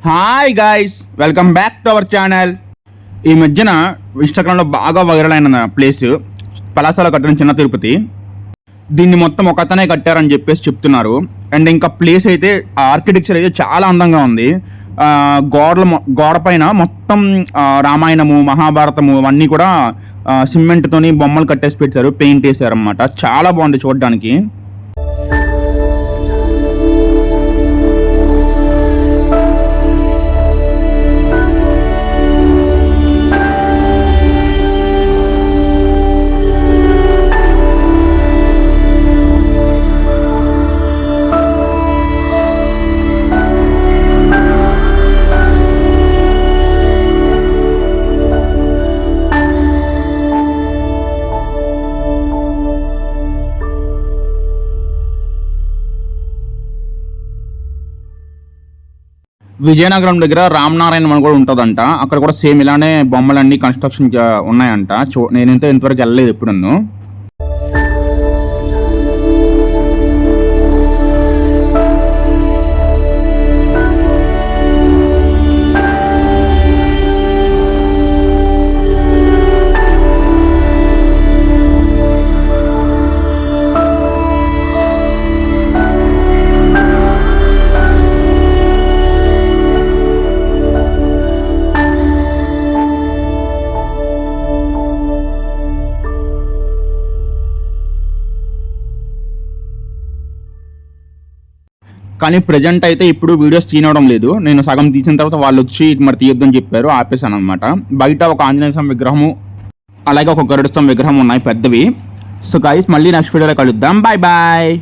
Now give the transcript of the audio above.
Hi guys, welcome back to our channel. ఈ మధ్యన ఇన్స్టాగ్రామ్లో బాగా వైరల్ అయిన ప్లేస్ పలాసలో కట్టిన చిన్న తిరుపతి. దీన్ని మొత్తం ఒక అతనే కట్టారని చెప్పేసి చెప్తున్నారు. అండ్ ఇంకా ప్లేస్ అయితే ఆర్కిటెక్చర్ అయితే చాలా అందంగా ఉంది. గోడ పైన మొత్తం రామాయణము, మహాభారతము అవన్నీ కూడా సిమెంట్తోని బొమ్మలు కట్టేసి పెట్టారు, పెయింట్ వేసారు అనమాట. చాలా బాగుంది చూడడానికి. విజయనగరం దగ్గర రామనారాయణ అని కూడా ఉంటుందంట. అక్కడ కూడా సేమ్ ఇలానే బొమ్మలన్నీ కన్స్ట్రక్షన్ ఉన్నాయంట. నేనైతే ఇంతవరకు వెళ్ళలేదు ఎప్పుడన్ను. కానీ ప్రజెంట్ అయితే ఇప్పుడు వీడియోస్ తీయడం లేదు. నేను సగం తీసిన తర్వాత వాళ్ళు వచ్చి మరి తీయొద్దని చెప్పారు, ఆపేసాను అనమాట. బయట ఒక ఆంజనేయ స్వామి విగ్రహము, అలాగే ఒక గరుడ స్వామి విగ్రహం ఉన్నాయి పెద్దవి. సో గైస్, మళ్ళీ నెక్స్ట్ వీడియోలో కలుద్దాం. Bye bye.